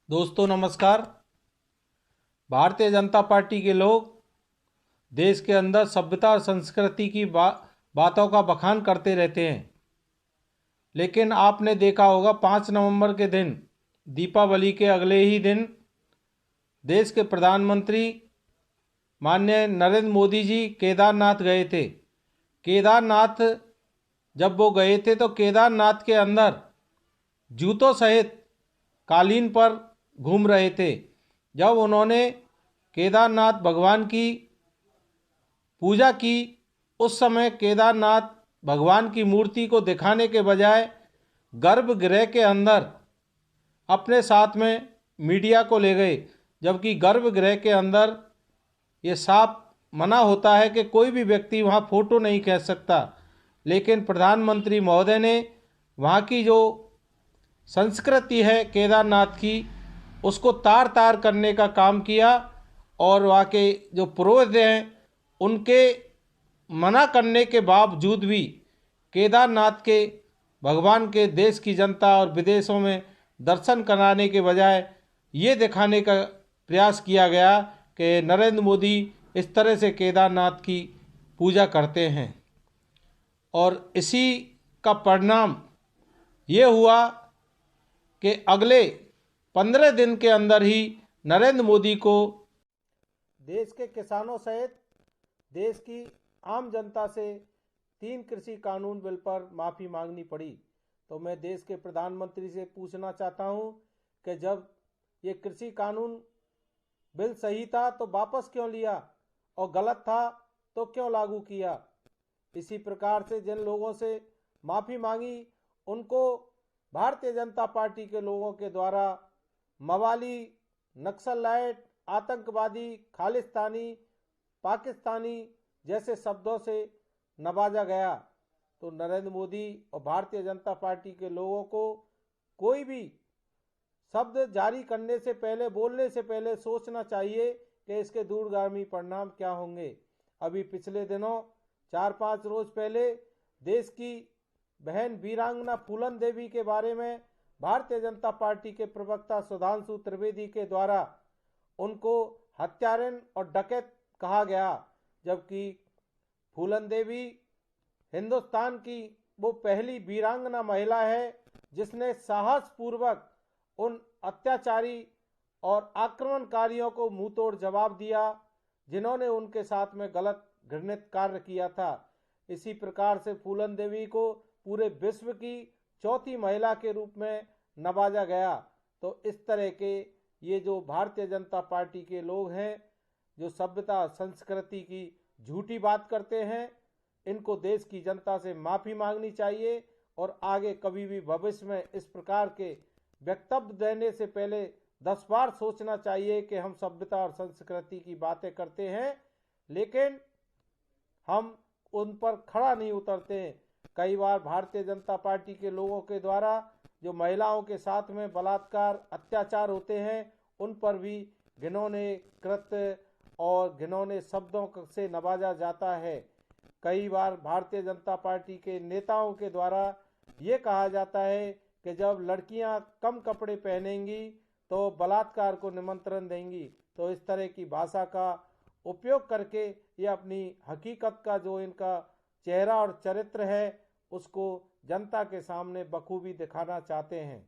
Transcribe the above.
दोस्तों नमस्कार। भारतीय जनता पार्टी के लोग देश के अंदर सभ्यता और संस्कृति की बातों का बखान करते रहते हैं। लेकिन आपने देखा होगा 5 नवंबर के दिन, दीपावली के अगले ही दिन, देश के प्रधानमंत्री माननीय नरेंद्र मोदी जी केदारनाथ गए थे। केदारनाथ जब वो गए थे तो केदारनाथ के अंदर जूतों सहित कालीन पर घूम रहे थे। जब उन्होंने केदारनाथ भगवान की पूजा की, उस समय केदारनाथ भगवान की मूर्ति को दिखाने के बजाय गर्भगृह के अंदर अपने साथ में मीडिया को ले गए। जबकि गर्भगृह के अंदर ये साफ मना होता है कि कोई भी व्यक्ति वहाँ फ़ोटो नहीं खींच सकता। लेकिन प्रधानमंत्री महोदय ने वहाँ की जो संस्कृति है केदारनाथ की, उसको तार तार करने का काम किया। और वहाँ के जो पुरोहित हैं, उनके मना करने के बावजूद भी केदारनाथ के भगवान के देश की जनता और विदेशों में दर्शन कराने के बजाय ये दिखाने का प्रयास किया गया कि नरेंद्र मोदी इस तरह से केदारनाथ की पूजा करते हैं। और इसी का परिणाम ये हुआ कि अगले 15 दिन के अंदर ही नरेंद्र मोदी को देश के किसानों सहित देश की आम जनता से 3 कृषि कानून बिल पर माफ़ी मांगनी पड़ी। तो मैं देश के प्रधानमंत्री से पूछना चाहता हूं कि जब ये कृषि कानून बिल सही था तो वापस क्यों लिया, और गलत था तो क्यों लागू किया। इसी प्रकार से जिन लोगों से माफ़ी मांगी, उनको भारतीय जनता पार्टी के लोगों के द्वारा मवाली, नक्सलाइट, आतंकवादी, खालिस्तानी, पाकिस्तानी जैसे शब्दों से नवाजा गया। तो नरेंद्र मोदी और भारतीय जनता पार्टी के लोगों को कोई भी शब्द जारी करने से पहले, बोलने से पहले सोचना चाहिए कि इसके दूरगामी परिणाम क्या होंगे। अभी पिछले दिनों 4-5 रोज पहले देश की बहन वीरांगना फूलन देवी के बारे में भारतीय जनता पार्टी के प्रवक्ता सुधांशु त्रिवेदी के द्वारा उनको हत्यारन और डकैत कहा गया। जबकि फूलन देवी हिंदुस्तान की वो पहली वीरांगना महिला है जिसने साहसपूर्वक उन अत्याचारी और आक्रमणकारियों को मुंहतोड़ जवाब दिया जिन्होंने उनके साथ में गलत घृणित कार्य किया था। इसी प्रकार से फूलन देवी को पूरे विश्व की चौथी महिला के रूप में नवाजा गया। तो इस तरह के ये जो भारतीय जनता पार्टी के लोग हैं, जो सभ्यता संस्कृति की झूठी बात करते हैं, इनको देश की जनता से माफ़ी मांगनी चाहिए। और आगे कभी भी भविष्य में इस प्रकार के वक्तव्य देने से पहले 10 बार सोचना चाहिए कि हम सभ्यता और संस्कृति की बातें करते हैं, लेकिन हम उन पर खड़ा नहीं उतरते हैं। कई बार भारतीय जनता पार्टी के लोगों के द्वारा जो महिलाओं के साथ में बलात्कार, अत्याचार होते हैं, उन पर भी घिनौने कृत्य और घिनौने शब्दों से नवाजा जाता है। कई बार भारतीय जनता पार्टी के नेताओं के द्वारा ये कहा जाता है कि जब लड़कियां कम कपड़े पहनेंगी तो बलात्कार को निमंत्रण देंगी। तो इस तरह की भाषा का उपयोग करके ये अपनी हकीकत का जो इनका चेहरा और चरित्र है, उसको जनता के सामने बखूबी दिखाना चाहते हैं।